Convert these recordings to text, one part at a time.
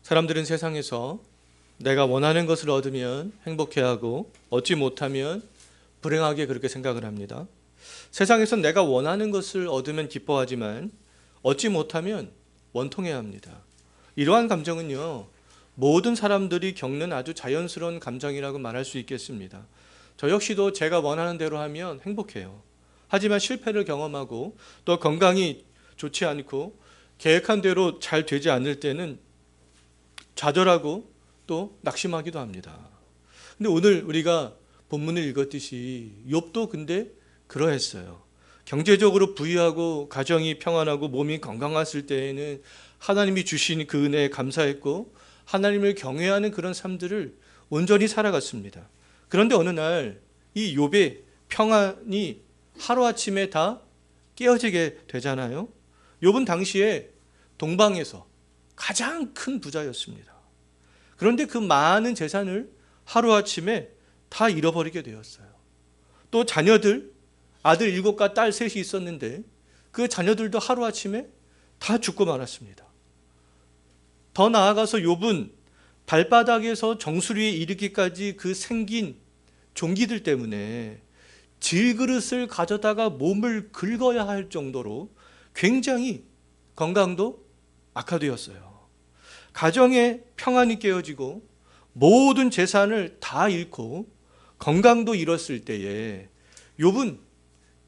사람들은 세상에서 내가 원하는 것을 얻으면 행복해하고 얻지 못하면 불행하게 그렇게 생각을 합니다. 세상에서 내가 원하는 것을 얻으면 기뻐하지만 얻지 못하면 원통해합니다. 이러한 감정은요, 모든 사람들이 겪는 아주 자연스러운 감정이라고 말할 수 있겠습니다. 저 역시도 제가 원하는 대로 하면 행복해요. 하지만 실패를 경험하고 또 건강이 좋지 않고 계획한 대로 잘 되지 않을 때는 좌절하고 또 낙심하기도 합니다. 근데 오늘 우리가 본문을 읽었듯이 욥도 근데 그러했어요. 경제적으로 부유하고 가정이 평안하고 몸이 건강했을 때에는 하나님이 주신 그 은혜에 감사했고 하나님을 경외하는 그런 삶들을 온전히 살아갔습니다. 그런데 어느 날 이 욥의 평안이 하루아침에 다 깨어지게 되잖아요. 욥은 당시에 동방에서 가장 큰 부자였습니다. 그런데 그 많은 재산을 하루아침에 다 잃어버리게 되었어요. 또 자녀들, 아들 7과 딸 3이 있었는데 그 자녀들도 하루아침에 다 죽고 말았습니다. 더 나아가서 욥은 발바닥에서 정수리에 이르기까지 그 생긴 종기들 때문에 질그릇을 가져다가 몸을 긁어야 할 정도로 굉장히 건강도 악화되었어요. 가정의 평안이 깨어지고 모든 재산을 다 잃고 건강도 잃었을 때에 욥은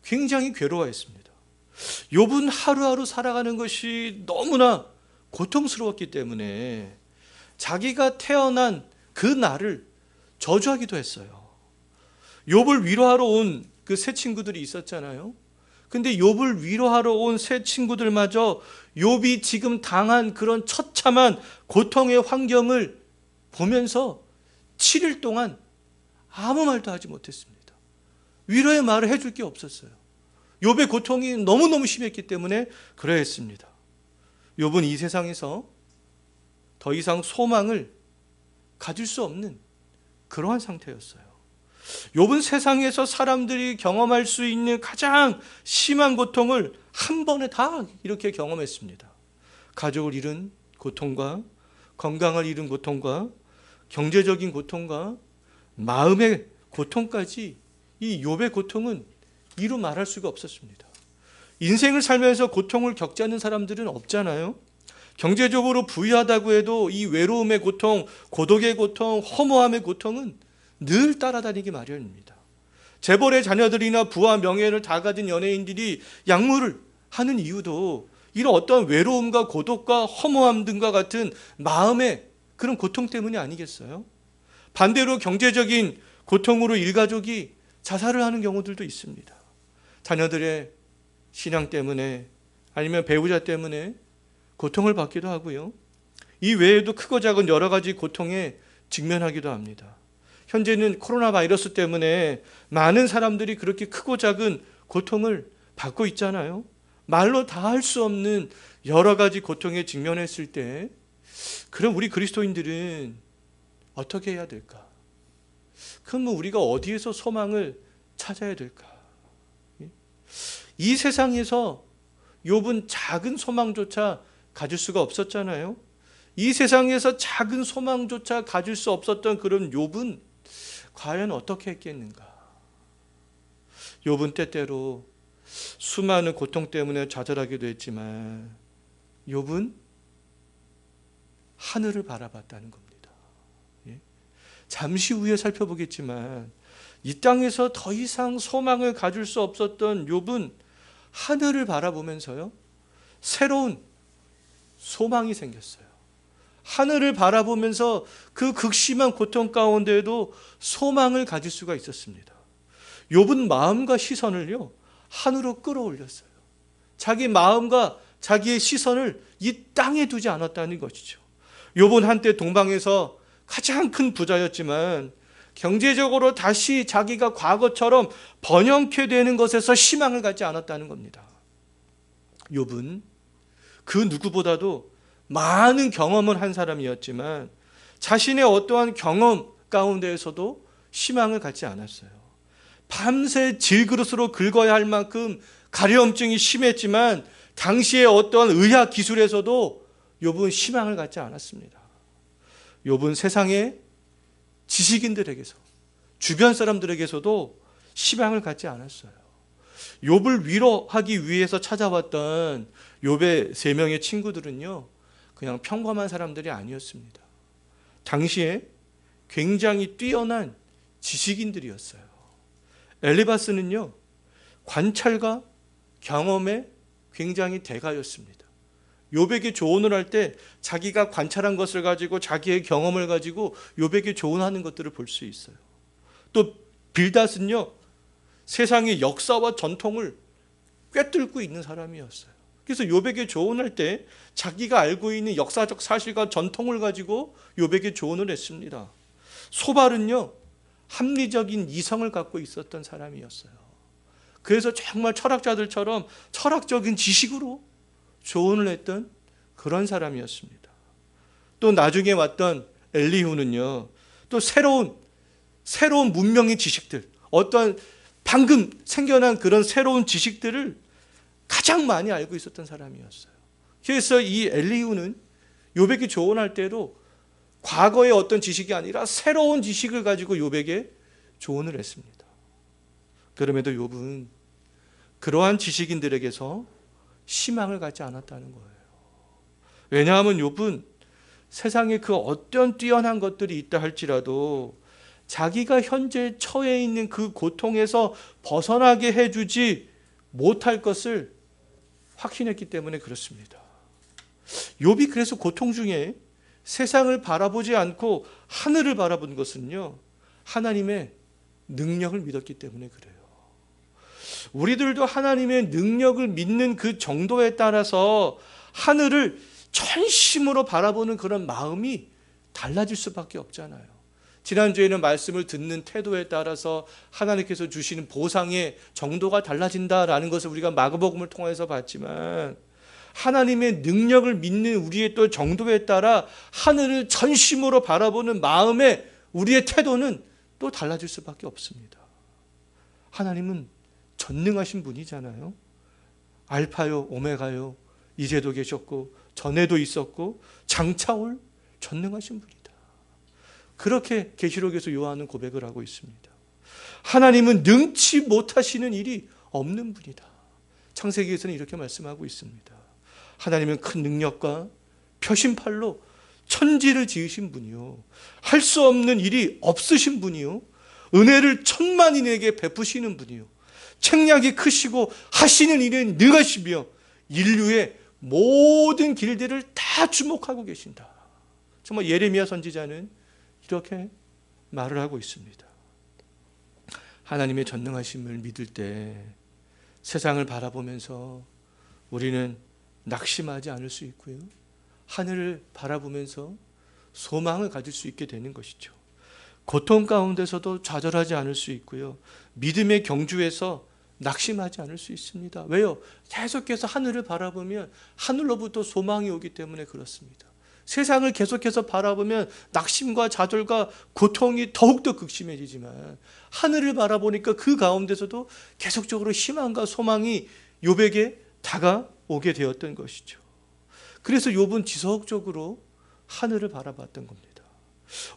굉장히 괴로워했습니다. 욥은 하루하루 살아가는 것이 너무나 고통스러웠기 때문에 자기가 태어난 그 날을 저주하기도 했어요. 욥을 위로하러 온 그 세 친구들이 있었잖아요. 근데 욥을 위로하러 온 세 친구들마저 욥이 지금 당한 그런 처참한 고통의 환경을 보면서 7일 동안 아무 말도 하지 못했습니다. 위로의 말을 해줄 게 없었어요. 욥의 고통이 너무너무 심했기 때문에 그러했습니다. 욥은 이 세상에서 더 이상 소망을 가질 수 없는 그러한 상태였어요. 욥은 세상에서 사람들이 경험할 수 있는 가장 심한 고통을 한 번에 다 이렇게 경험했습니다. 가족을 잃은 고통과 건강을 잃은 고통과 경제적인 고통과 마음의 고통까지 이 욥의 고통은 이루 말할 수가 없었습니다. 인생을 살면서 고통을 겪지 않는 사람들은 없잖아요. 경제적으로 부유하다고 해도 이 외로움의 고통, 고독의 고통, 허무함의 고통은 늘 따라다니기 마련입니다. 재벌의 자녀들이나 부와 명예를 다 가진 연예인들이 약물을 하는 이유도 이런 어떤 외로움과 고독과 허무함 등과 같은 마음의 그런 고통 때문이 아니겠어요? 반대로 경제적인 고통으로 일가족이 자살을 하는 경우들도 있습니다. 자녀들의 신앙 때문에 아니면 배우자 때문에 고통을 받기도 하고요. 이 외에도 크고 작은 여러 가지 고통에 직면하기도 합니다. 현재는 코로나 바이러스 때문에 많은 사람들이 그렇게 크고 작은 고통을 받고 있잖아요. 말로 다 할 수 없는 여러 가지 고통에 직면했을 때 그럼 우리 그리스도인들은 어떻게 해야 될까? 그럼 우리가 어디에서 소망을 찾아야 될까? 이 세상에서 욥은 작은 소망조차 가질 수가 없었잖아요. 이 세상에서 작은 소망조차 가질 수 없었던 그런 욥은 과연 어떻게 했겠는가? 욥은 때때로 수많은 고통 때문에 좌절하기도 했지만 욥은 하늘을 바라봤다는 겁니다. 잠시 후에 살펴보겠지만 이 땅에서 더 이상 소망을 가질 수 없었던 욥은 하늘을 바라보면서요, 새로운 소망이 생겼어요. 하늘을 바라보면서 그 극심한 고통 가운데에도 소망을 가질 수가 있었습니다. 욥은 마음과 시선을요, 하늘로 끌어올렸어요. 자기 마음과 자기의 시선을 이 땅에 두지 않았다는 것이죠. 욥은 한때 동방에서 가장 큰 부자였지만 경제적으로 다시 자기가 과거처럼 번영케 되는 것에서 희망을 갖지 않았다는 겁니다. 욥은 그 누구보다도 많은 경험을 한 사람이었지만 자신의 어떠한 경험 가운데에서도 희망을 갖지 않았어요. 밤새 질그릇으로 긁어야 할 만큼 가려움증이 심했지만 당시의 어떠한 의학 기술에서도 욥은 희망을 갖지 않았습니다. 욥은 세상의 지식인들에게서, 주변 사람들에게서도 희망을 갖지 않았어요. 욥을 위로하기 위해서 찾아왔던 욥의 3명의 친구들은요, 그냥 평범한 사람들이 아니었습니다. 당시에 굉장히 뛰어난 지식인들이었어요. 엘리바스는요, 관찰과 경험의 굉장히 대가였습니다. 욥에게 조언을 할 때 자기가 관찰한 것을 가지고, 자기의 경험을 가지고 욥에게 조언하는 것들을 볼 수 있어요. 또 빌닷은요, 세상의 역사와 전통을 꿰뚫고 있는 사람이었어요. 그래서 욥에게 조언할 때 자기가 알고 있는 역사적 사실과 전통을 가지고 욥에게 조언을 했습니다. 소발은요, 합리적인 이성을 갖고 있었던 사람이었어요. 그래서 정말 철학자들처럼 철학적인 지식으로 조언을 했던 그런 사람이었습니다. 또 나중에 왔던 엘리후는요, 또 새로운 문명의 지식들, 어떤 방금 생겨난 그런 새로운 지식들을 가장 많이 알고 있었던 사람이었어요. 그래서 이 엘리후는 욥에게 조언할 때도 과거의 어떤 지식이 아니라 새로운 지식을 가지고 욥에게 조언을 했습니다. 그럼에도 욥은 그러한 지식인들에게서 희망을 갖지 않았다는 거예요. 왜냐하면 욥은 세상에 그 어떤 뛰어난 것들이 있다 할지라도 자기가 현재 처해 있는 그 고통에서 벗어나게 해주지 못할 것을 확신했기 때문에 그렇습니다. 욥이 그래서 고통 중에 세상을 바라보지 않고 하늘을 바라본 것은요, 하나님의 능력을 믿었기 때문에 그래요. 우리들도 하나님의 능력을 믿는 그 정도에 따라서 하늘을 전심으로 바라보는 그런 마음이 달라질 수밖에 없잖아요. 지난주에는 말씀을 듣는 태도에 따라서 하나님께서 주시는 보상의 정도가 달라진다라는 것을 우리가 마가복음을 통해서 봤지만, 하나님의 능력을 믿는 우리의 또 정도에 따라 하늘을 전심으로 바라보는 마음의 우리의 태도는 또 달라질 수밖에 없습니다. 하나님은 전능하신 분이잖아요. 알파요 오메가요, 이제도 계셨고 전에도 있었고 장차 올 전능하신 분이다. 그렇게 계시록에서 요한은 고백을 하고 있습니다. 하나님은 능치 못하시는 일이 없는 분이다. 창세기에서는 이렇게 말씀하고 있습니다. 하나님은 큰 능력과 표심팔로 천지를 지으신 분이요, 할 수 없는 일이 없으신 분이요, 은혜를 천만인에게 베푸시는 분이요, 책략이 크시고 하시는 일은 능하시며 인류의 모든 길들을 다 주목하고 계신다. 정말 예레미야 선지자는 이렇게 말을 하고 있습니다. 하나님의 전능하심을 믿을 때 세상을 바라보면서 우리는 낙심하지 않을 수 있고요, 하늘을 바라보면서 소망을 가질 수 있게 되는 것이죠. 고통 가운데서도 좌절하지 않을 수 있고요, 믿음의 경주에서 낙심하지 않을 수 있습니다. 왜요? 계속해서 하늘을 바라보면 하늘로부터 소망이 오기 때문에 그렇습니다. 세상을 계속해서 바라보면 낙심과 좌절과 고통이 더욱더 극심해지지만, 하늘을 바라보니까 그 가운데서도 계속적으로 희망과 소망이 욥에게 다가오게 되었던 것이죠. 그래서 욥은 지속적으로 하늘을 바라봤던 겁니다.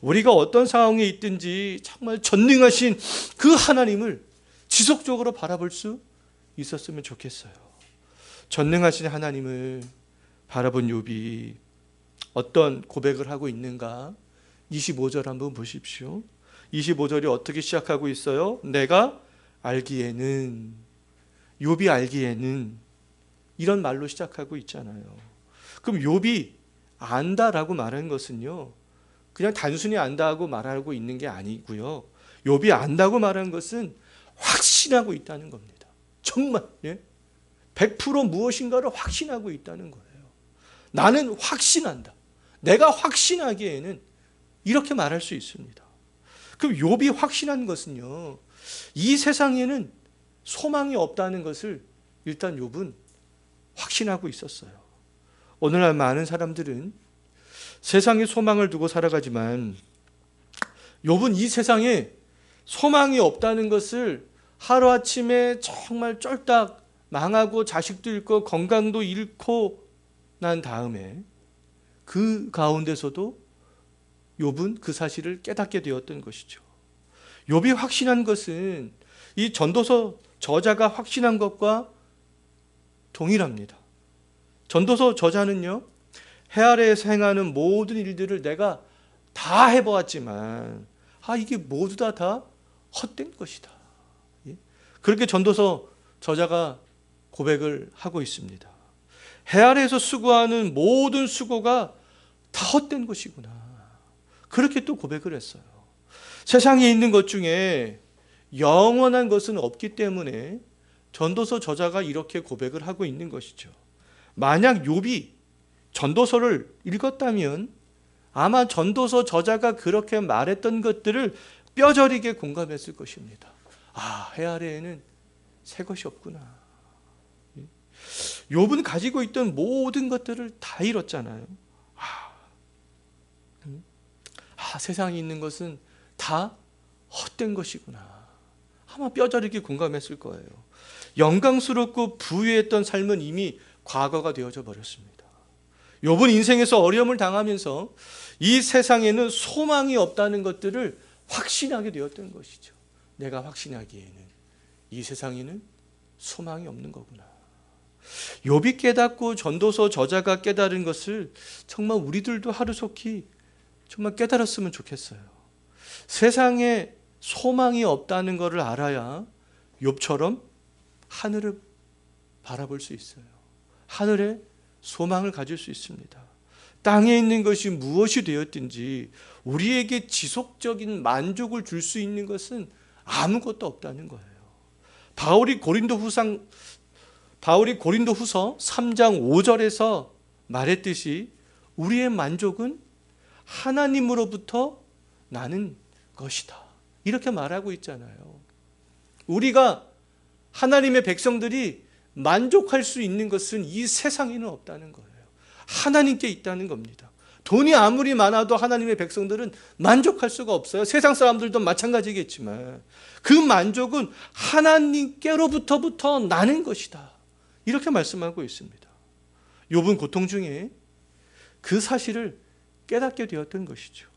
우리가 어떤 상황에 있든지 정말 전능하신 그 하나님을 지속적으로 바라볼 수 있었으면 좋겠어요. 전능하신 하나님을 바라본 욥이 어떤 고백을 하고 있는가? 25절 한번 보십시오. 25절이 어떻게 시작하고 있어요? 내가 알기에는, 욥이 알기에는, 이런 말로 시작하고 있잖아요. 그럼 욥이 안다라고 말하는 것은요, 그냥 단순히 안다고 말하고 있는 게 아니고요, 욥이 안다고 말하는 것은 확신하고 있다는 겁니다. 정말 100% 무엇인가를 확신하고 있다는 거예요. 나는 확신한다. 내가 확신하기에는 이렇게 말할 수 있습니다. 그럼 욥이 확신한 것은요, 이 세상에는 소망이 없다는 것을 일단 욥은 확신하고 있었어요. 오늘날 많은 사람들은 세상에 소망을 두고 살아가지만, 욥은 이 세상에 소망이 없다는 것을 하루아침에 정말 쫄딱 망하고 자식도 잃고 건강도 잃고 난 다음에 그 가운데서도 욥은 그 사실을 깨닫게 되었던 것이죠. 욥이 확신한 것은 이 전도서 저자가 확신한 것과 동일합니다. 전도서 저자는요, 해 아래에서 행하는 모든 일들을 내가 다 해보았지만 이게 모두 다 헛된 것이다. 그렇게 전도서 저자가 고백을 하고 있습니다. 해 아래에서 수고하는 모든 수고가 다 헛된 것이구나. 그렇게 또 고백을 했어요. 세상에 있는 것 중에 영원한 것은 없기 때문에 전도서 저자가 이렇게 고백을 하고 있는 것이죠. 만약 욥이 전도서를 읽었다면 아마 전도서 저자가 그렇게 말했던 것들을 뼈저리게 공감했을 것입니다. 해 아래에는 새 것이 없구나. 욥은 가지고 있던 모든 것들을 다 잃었잖아요. 세상에 있는 것은 다 헛된 것이구나. 아마 뼈저리게 공감했을 거예요. 영광스럽고 부유했던 삶은 이미 과거가 되어져 버렸습니다. 욥은 인생에서 어려움을 당하면서 이 세상에는 소망이 없다는 것들을 확신하게 되었던 것이죠. 내가 확신하기에는 이 세상에는 소망이 없는 거구나. 욥이 깨닫고 전도서 저자가 깨달은 것을 정말 우리들도 하루속히 정말 깨달았으면 좋겠어요. 세상에 소망이 없다는 것을 알아야 욥처럼 하늘을 바라볼 수 있어요. 하늘에 소망을 가질 수 있습니다. 땅에 있는 것이 무엇이 되었든지 우리에게 지속적인 만족을 줄 수 있는 것은 아무것도 없다는 거예요. 바울이 고린도후서 3장 5절에서 말했듯이 우리의 만족은 하나님으로부터 나는 것이다. 이렇게 말하고 있잖아요. 우리가 하나님의 백성들이 만족할 수 있는 것은 이 세상에는 없다는 거예요. 하나님께 있다는 겁니다. 돈이 아무리 많아도 하나님의 백성들은 만족할 수가 없어요. 세상 사람들도 마찬가지겠지만 그 만족은 하나님께로부터 나는 것이다. 이렇게 말씀하고 있습니다. 욥은 고통 중에 그 사실을 깨닫게 되었던 것이죠.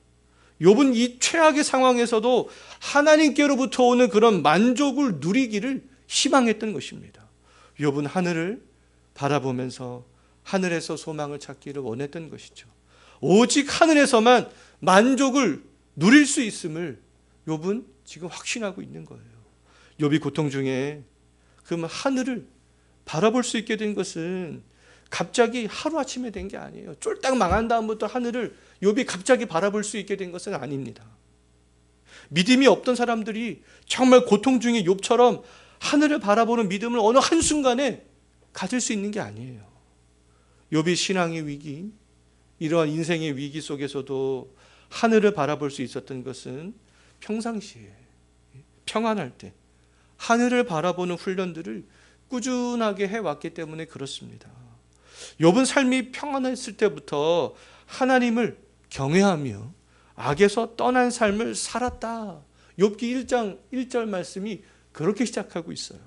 욥은 이 최악의 상황에서도 하나님께로부터 오는 그런 만족을 누리기를 희망했던 것입니다. 욥은 하늘을 바라보면서 하늘에서 소망을 찾기를 원했던 것이죠. 오직 하늘에서만 만족을 누릴 수 있음을 욥은 지금 확신하고 있는 거예요. 욥이 고통 중에 그 하늘을 바라볼 수 있게 된 것은 갑자기 하루아침에 된 게 아니에요. 쫄딱 망한 다음부터 하늘을 욥이 갑자기 바라볼 수 있게 된 것은 아닙니다. 믿음이 없던 사람들이 정말 고통 중에 욥처럼 하늘을 바라보는 믿음을 어느 한순간에 가질 수 있는 게 아니에요. 욥이 신앙의 위기, 이러한 인생의 위기 속에서도 하늘을 바라볼 수 있었던 것은 평상시에 평안할 때 하늘을 바라보는 훈련들을 꾸준하게 해왔기 때문에 그렇습니다. 욥은 삶이 평안했을 때부터 하나님을 경외하며 악에서 떠난 삶을 살았다. 욥기 1장 1절 말씀이 그렇게 시작하고 있어요.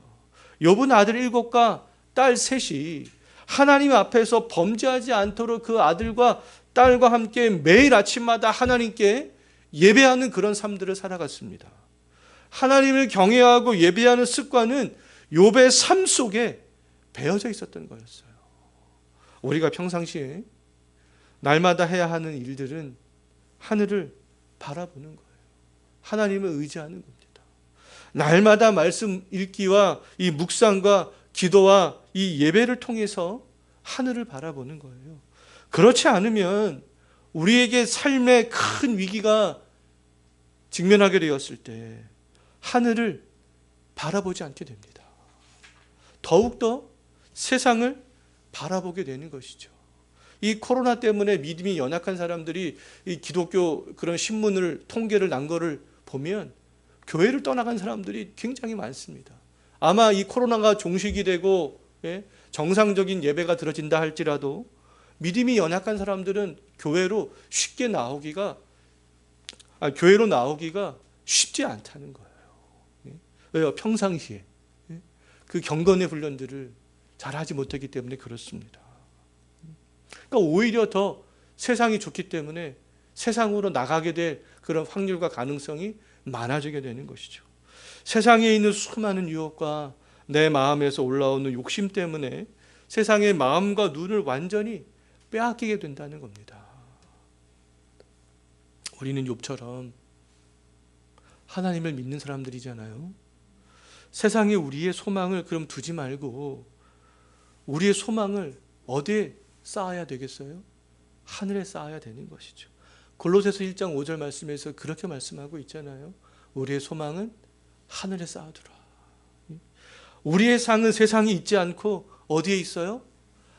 욥은 아들 7과 딸 3이 하나님 앞에서 범죄하지 않도록 그 아들과 딸과 함께 매일 아침마다 하나님께 예배하는 그런 삶들을 살아갔습니다. 하나님을 경외하고 예배하는 습관은 욥의 삶 속에 배어져 있었던 거였어요. 우리가 평상시에 날마다 해야 하는 일들은 하늘을 바라보는 거예요. 하나님을 의지하는 겁니다. 날마다 말씀 읽기와 이 묵상과 기도와 이 예배를 통해서 하늘을 바라보는 거예요. 그렇지 않으면 우리에게 삶의 큰 위기가 직면하게 되었을 때 하늘을 바라보지 않게 됩니다. 더욱더 세상을 바라보게 되는 것이죠. 이 코로나 때문에 믿음이 연약한 사람들이 이 기독교 그런 신문을 통계를 난 거를 보면 교회를 떠나간 사람들이 굉장히 많습니다. 아마 이 코로나가 종식이 되고 정상적인 예배가 드려진다 할지라도 믿음이 연약한 사람들은 교회로 나오기가 쉽지 않다는 거예요. 왜요? 평상시에 그 경건의 훈련들을 잘하지 못하기 때문에 그렇습니다. 그러니까 오히려 더 세상이 좋기 때문에 세상으로 나가게 될 그런 확률과 가능성이 많아지게 되는 것이죠. 세상에 있는 수많은 유혹과 내 마음에서 올라오는 욕심 때문에 세상의 마음과 눈을 완전히 빼앗기게 된다는 겁니다. 우리는 욥처럼 하나님을 믿는 사람들이잖아요. 세상에 우리의 소망을 그럼 두지 말고 우리의 소망을 어디에 쌓아야 되겠어요? 하늘에 쌓아야 되는 것이죠. 골로새서 1장 5절 말씀에서 그렇게 말씀하고 있잖아요. 우리의 소망은 하늘에 쌓아두라. 우리의 상은 세상에 있지 않고 어디에 있어요?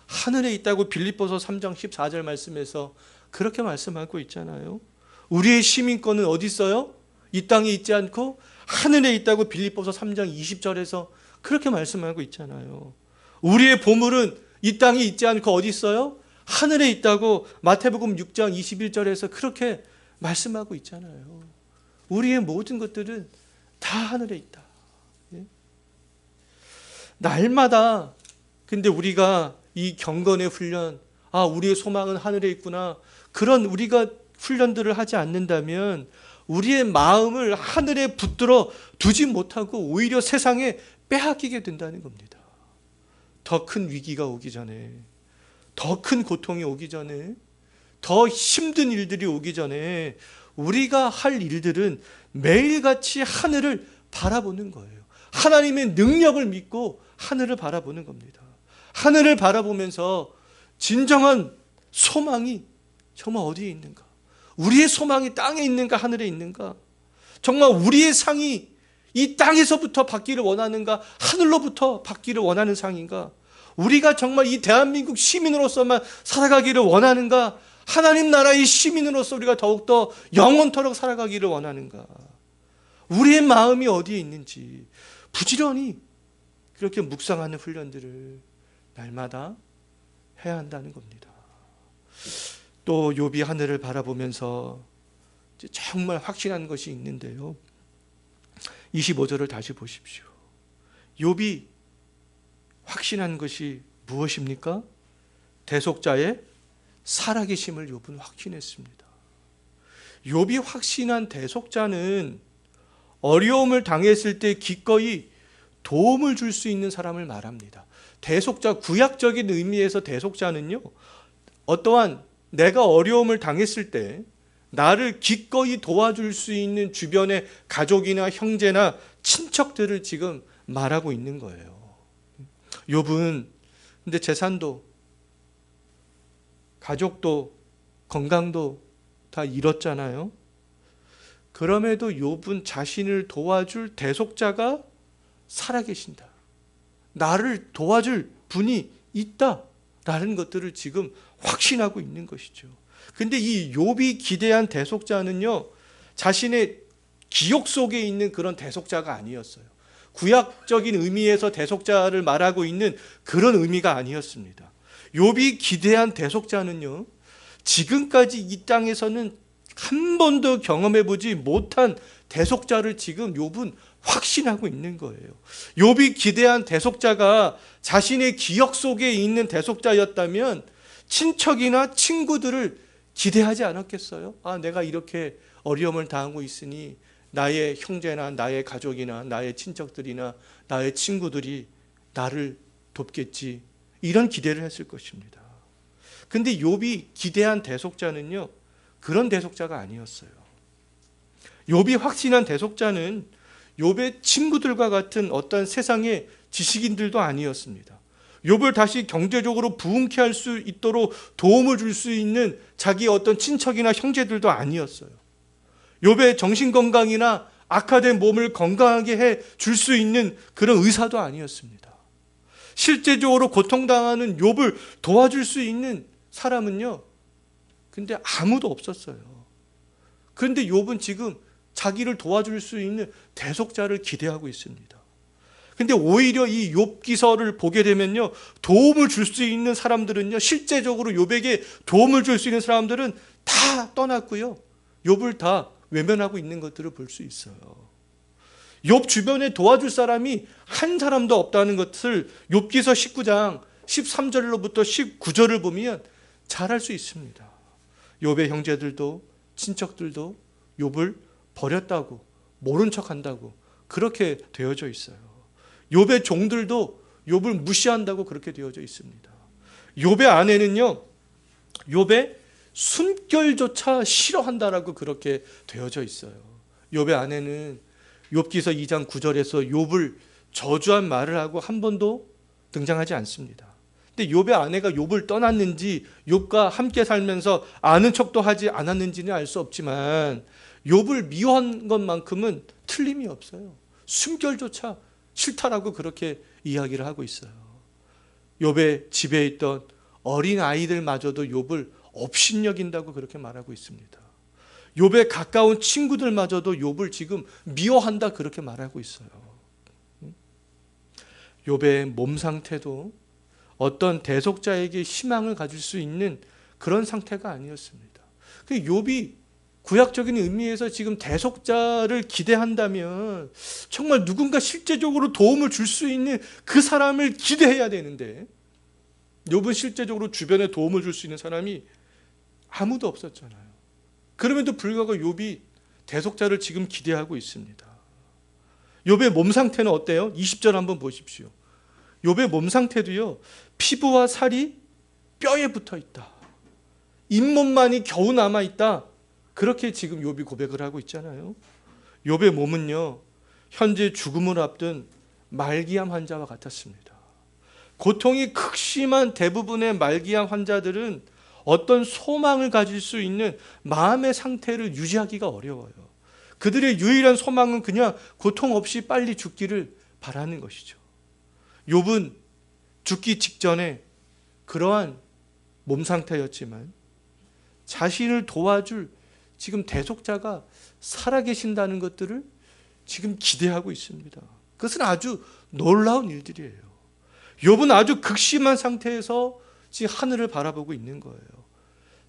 하늘에 있다고 빌립보서 3장 14절 말씀에서 그렇게 말씀하고 있잖아요. 우리의 시민권은 어디 있어요? 이 땅에 있지 않고 하늘에 있다고 빌립보서 3장 20절에서 그렇게 말씀하고 있잖아요. 우리의 보물은 이 땅에 있지 않고 어디 있어요? 하늘에 있다고 마태복음 6장 21절에서 그렇게 말씀하고 있잖아요. 우리의 모든 것들은 다 하늘에 있다. 날마다 근데 우리가 이 경건의 훈련, 우리의 소망은 하늘에 있구나, 그런 우리가 훈련들을 하지 않는다면 우리의 마음을 하늘에 붙들어 두지 못하고 오히려 세상에 빼앗기게 된다는 겁니다. 더 큰 위기가 오기 전에, 더 큰 고통이 오기 전에, 더 힘든 일들이 오기 전에 우리가 할 일들은 매일같이 하늘을 바라보는 거예요. 하나님의 능력을 믿고 하늘을 바라보는 겁니다. 하늘을 바라보면서 진정한 소망이 정말 어디에 있는가? 우리의 소망이 땅에 있는가 하늘에 있는가? 정말 우리의 상이 이 땅에서부터 받기를 원하는가 하늘로부터 받기를 원하는 상인가? 우리가 정말 이 대한민국 시민으로서만 살아가기를 원하는가? 하나님 나라의 시민으로서 우리가 더욱더 영원토록 살아가기를 원하는가? 우리의 마음이 어디에 있는지 부지런히 그렇게 묵상하는 훈련들을 날마다 해야 한다는 겁니다. 또 욥이 하늘을 바라보면서 정말 확신한 것이 있는데요. 25절을 다시 보십시오. 욥이 확신한 것이 무엇입니까? 대속자의 살아계심을 욥은 확신했습니다. 욥이 확신한 대속자는 어려움을 당했을 때 기꺼이 도움을 줄 수 있는 사람을 말합니다. 대속자, 구약적인 의미에서 대속자는요, 어떠한 내가 어려움을 당했을 때 나를 기꺼이 도와줄 수 있는 주변의 가족이나 형제나 친척들을 지금 말하고 있는 거예요. 욥은 근데 재산도 가족도 건강도 다 잃었잖아요. 그럼에도 욥은 자신을 도와줄 대속자가 살아계신다, 나를 도와줄 분이 있다라는 것들을 지금 확신하고 있는 것이죠. 근데 이 욥이 기대한 대속자는요, 자신의 기억 속에 있는 그런 대속자가 아니었어요. 구약적인 의미에서 대속자를 말하고 있는 그런 의미가 아니었습니다. 욥이 기대한 대속자는요, 지금까지 이 땅에서는 한 번도 경험해보지 못한 대속자를 지금 욥은 확신하고 있는 거예요. 욥이 기대한 대속자가 자신의 기억 속에 있는 대속자였다면 친척이나 친구들을 기대하지 않았겠어요? 내가 이렇게 어려움을 당하고 있으니 나의 형제나 나의 가족이나 나의 친척들이나 나의 친구들이 나를 돕겠지, 이런 기대를 했을 것입니다. 근데 욥이 기대한 대속자는요, 그런 대속자가 아니었어요. 욥이 확신한 대속자는 욥의 친구들과 같은 어떤 세상의 지식인들도 아니었습니다. 욥을 다시 경제적으로 부흥케 할 수 있도록 도움을 줄 수 있는 자기의 어떤 친척이나 형제들도 아니었어요. 욥의 정신건강이나 악화된 몸을 건강하게 해 줄 수 있는 그런 의사도 아니었습니다. 실제적으로 고통당하는 욥을 도와줄 수 있는 사람은요, 근데 아무도 없었어요. 그런데 욥은 지금 자기를 도와줄 수 있는 대속자를 기대하고 있습니다. 근데 오히려 이 욥기서를 보게 되면요, 도움을 줄 수 있는 사람들은요, 실제적으로 욥에게 도움을 줄 수 있는 사람들은 다 떠났고요, 욥을 다 외면하고 있는 것들을 볼 수 있어요. 욥 주변에 도와줄 사람이 한 사람도 없다는 것을 욥기서 19장 13절로부터 19절을 보면 잘 알 수 있습니다. 욥의 형제들도 친척들도 욥을 버렸다고, 모른 척한다고 그렇게 되어져 있어요. 욥의 종들도 욥을 무시한다고 그렇게 되어져 있습니다. 욥의 아내는요, 욥의 숨결조차 싫어한다라고 그렇게 되어져 있어요. 욥의 아내는 욥기서 2장 9절에서 욥을 저주한 말을 하고 한 번도 등장하지 않습니다. 근데 욥의 아내가 욥을 떠났는지 욥과 함께 살면서 아는 척도 하지 않았는지는 알 수 없지만 욥을 미워한 것만큼은 틀림이 없어요. 숨결조차 싫다라고 그렇게 이야기를 하고 있어요. 욥의 집에 있던 어린 아이들마저도 욥을 업신여긴다고 그렇게 말하고 있습니다. 욥의 가까운 친구들마저도 욥을 지금 미워한다 그렇게 말하고 있어요. 욥의 몸 상태도 어떤 대속자에게 희망을 가질 수 있는 그런 상태가 아니었습니다. 욥이 구약적인 의미에서 지금 대속자를 기대한다면 정말 누군가 실제적으로 도움을 줄 수 있는 그 사람을 기대해야 되는데 욥은 실제적으로 주변에 도움을 줄 수 있는 사람이 아무도 없었잖아요. 그럼에도 불구하고 욥이 대속자를 지금 기대하고 있습니다. 욥의 몸 상태는 어때요? 20절 한번 보십시오. 욥의 몸 상태도요, 피부와 살이 뼈에 붙어 있다. 잇몸만이 겨우 남아 있다. 그렇게 지금 욥이 고백을 하고 있잖아요. 욥의 몸은요, 현재 죽음을 앞둔 말기암 환자와 같았습니다. 고통이 극심한 대부분의 말기암 환자들은 어떤 소망을 가질 수 있는 마음의 상태를 유지하기가 어려워요. 그들의 유일한 소망은 그냥 고통 없이 빨리 죽기를 바라는 것이죠. 욥은 죽기 직전에 그러한 몸 상태였지만 자신을 도와줄 지금 대속자가 살아계신다는 것들을 지금 기대하고 있습니다. 그것은 아주 놀라운 일들이에요. 욥은 아주 극심한 상태에서 지금 하늘을 바라보고 있는 거예요.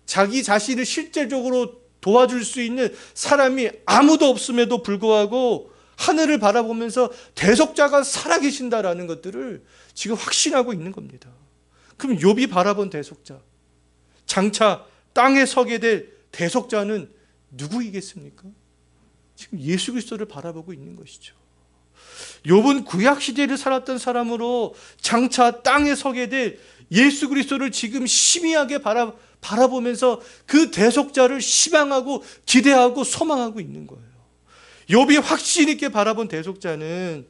자기 자신을 실제적으로 도와줄 수 있는 사람이 아무도 없음에도 불구하고 하늘을 바라보면서 대속자가 살아계신다라는 것들을 지금 확신하고 있는 겁니다. 그럼 욥이 바라본 대속자, 장차 땅에 서게 될 대속자는 누구이겠습니까? 지금 예수 그리스도를 바라보고 있는 것이죠. 욥은 구약 시대를 살았던 사람으로 장차 땅에 서게 될 예수 그리스도를 지금 희미하게 바라보면서 그 대속자를 희망하고 기대하고 소망하고 있는 거예요. 욥이 확신 있게 바라본 대속자는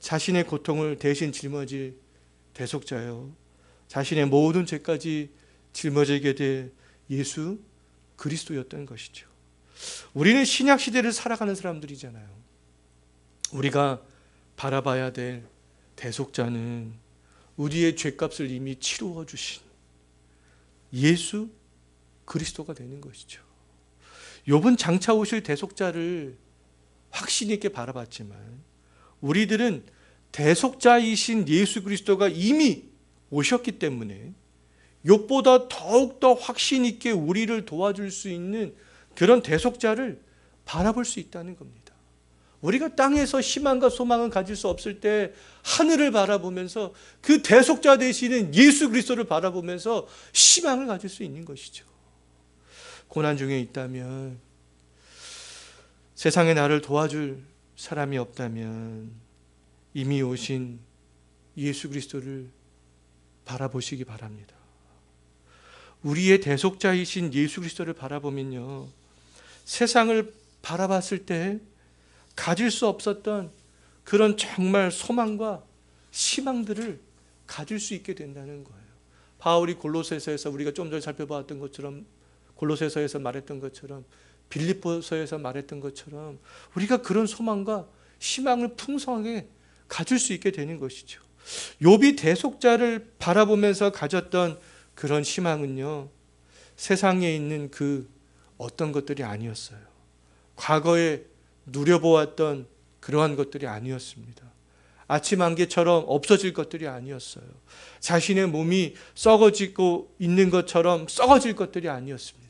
자신의 고통을 대신 짊어질 대속자요, 자신의 모든 죄까지 짊어지게 될 예수 그리스도였던 것이죠. 우리는 신약 시대를 살아가는 사람들이잖아요. 우리가 바라봐야 될 대속자는 우리의 죄값을 이미 치루어 주신 예수 그리스도가 되는 것이죠. 욥은 장차 오실 대속자를 확신 있게 바라봤지만 우리들은 대속자이신 예수 그리스도가 이미 오셨기 때문에 욥보다 더욱더 확신 있게 우리를 도와줄 수 있는 그런 대속자를 바라볼 수 있다는 겁니다. 우리가 땅에서 희망과 소망을 가질 수 없을 때 하늘을 바라보면서 그 대속자 되시는 예수 그리스도를 바라보면서 희망을 가질 수 있는 것이죠. 고난 중에 있다면, 세상에 나를 도와줄 사람이 없다면 이미 오신 예수 그리스도를 바라보시기 바랍니다. 우리의 대속자이신 예수 그리스도를 바라보면요, 세상을 바라봤을 때 가질 수 없었던 그런 정말 소망과 희망들을 가질 수 있게 된다는 거예요. 바울이 골로새서에서 우리가 좀 전에 살펴봤던 것처럼, 골로새서에서 말했던 것처럼, 빌립보서에서 말했던 것처럼 우리가 그런 소망과 희망을 풍성하게 가질 수 있게 되는 것이죠. 욥이 대속자를 바라보면서 가졌던 그런 희망은요, 세상에 있는 그 어떤 것들이 아니었어요. 과거에 누려보았던 그러한 것들이 아니었습니다. 아침 안개처럼 없어질 것들이 아니었어요. 자신의 몸이 썩어지고 있는 것처럼 썩어질 것들이 아니었습니다.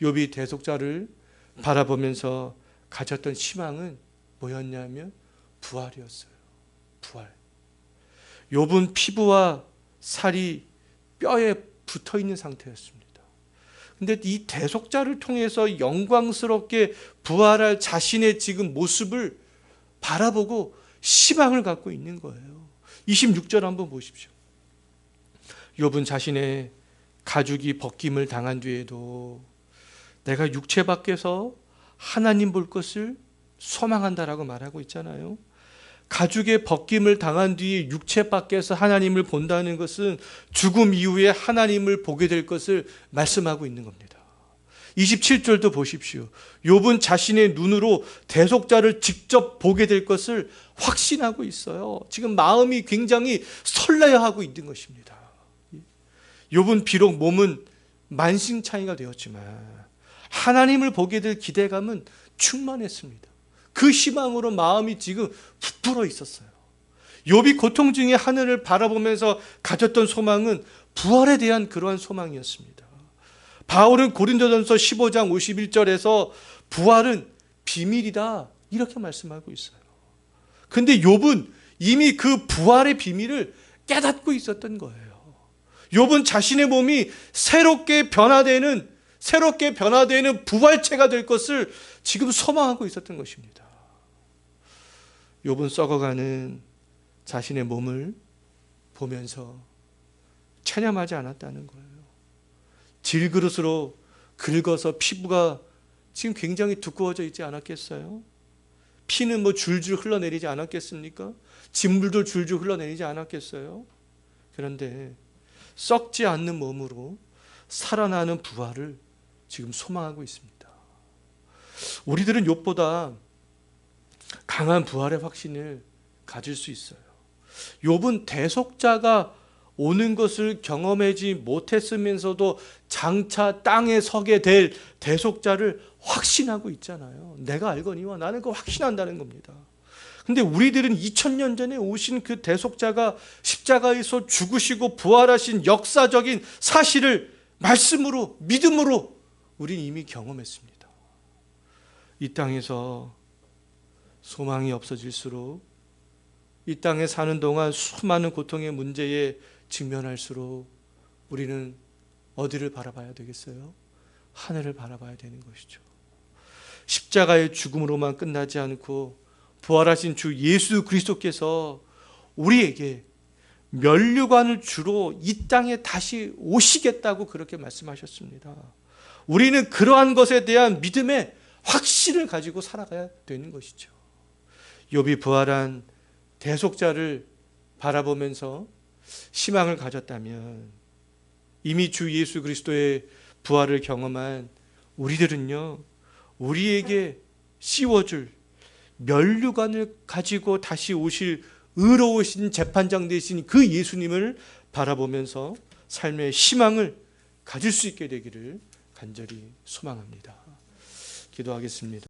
욥이 대속자를 바라보면서 가졌던 희망은 뭐였냐면 부활이었어요. 부활. 욥은 피부와 살이 뼈에 붙어 있는 상태였습니다. 근데 이 대속자를 통해서 영광스럽게 부활할 자신의 지금 모습을 바라보고 희망을 갖고 있는 거예요. 26절 한번 보십시오. 욥은 자신의 가죽이 벗김을 당한 뒤에도 내가 육체 밖에서 하나님 볼 것을 소망한다라고 말하고 있잖아요. 가죽의 벗김을 당한 뒤에 육체 밖에서 하나님을 본다는 것은 죽음 이후에 하나님을 보게 될 것을 말씀하고 있는 겁니다. 27절도 보십시오. 욥은 자신의 눈으로 대속자를 직접 보게 될 것을 확신하고 있어요. 지금 마음이 굉장히 설레어하고 있는 것입니다. 욥은 비록 몸은 만신창이가 되었지만 하나님을 보게 될 기대감은 충만했습니다. 그 희망으로 마음이 지금 부풀어 있었어요. 욥이 고통 중에 하늘을 바라보면서 가졌던 소망은 부활에 대한 그러한 소망이었습니다. 바울은 고린도전서 15장 51절에서 부활은 비밀이다 이렇게 말씀하고 있어요. 그런데 욥은 이미 그 부활의 비밀을 깨닫고 있었던 거예요. 욥은 자신의 몸이 새롭게 변화되는 부활체가 될 것을 지금 소망하고 있었던 것입니다. 욥은 썩어가는 자신의 몸을 보면서 체념하지 않았다는 거예요. 질그릇으로 긁어서 피부가 지금 굉장히 두꺼워져 있지 않았겠어요? 피는 줄줄 흘러내리지 않았겠습니까? 진물도 줄줄 흘러내리지 않았겠어요? 그런데 썩지 않는 몸으로 살아나는 부활을 지금 소망하고 있습니다. 우리들은 욥보다 강한 부활의 확신을 가질 수 있어요. 욥은 대속자가 오는 것을 경험하지 못했으면서도 장차 땅에 서게 될 대속자를 확신하고 있잖아요. 내가 알거니와 나는 그거 확신한다는 겁니다. 근데 우리들은 2000년 전에 오신 그 대속자가 십자가에서 죽으시고 부활하신 역사적인 사실을 말씀으로, 믿음으로 우린 이미 경험했습니다. 이 땅에서 소망이 없어질수록, 이 땅에 사는 동안 수많은 고통의 문제에 직면할수록 우리는 어디를 바라봐야 되겠어요? 하늘을 바라봐야 되는 것이죠. 십자가의 죽음으로만 끝나지 않고 부활하신 주 예수 그리스도께서 우리에게 면류관을 주러 이 땅에 다시 오시겠다고 그렇게 말씀하셨습니다. 우리는 그러한 것에 대한 믿음의 확신을 가지고 살아가야 되는 것이죠. 욥이 부활한 대속자를 바라보면서 희망을 가졌다면 이미 주 예수 그리스도의 부활을 경험한 우리들은요, 우리에게 씌워줄 면류관을 가지고 다시 오실 의로우신 재판장 되신 그 예수님을 바라보면서 삶의 희망을 가질 수 있게 되기를 간절히 소망합니다. 기도하겠습니다.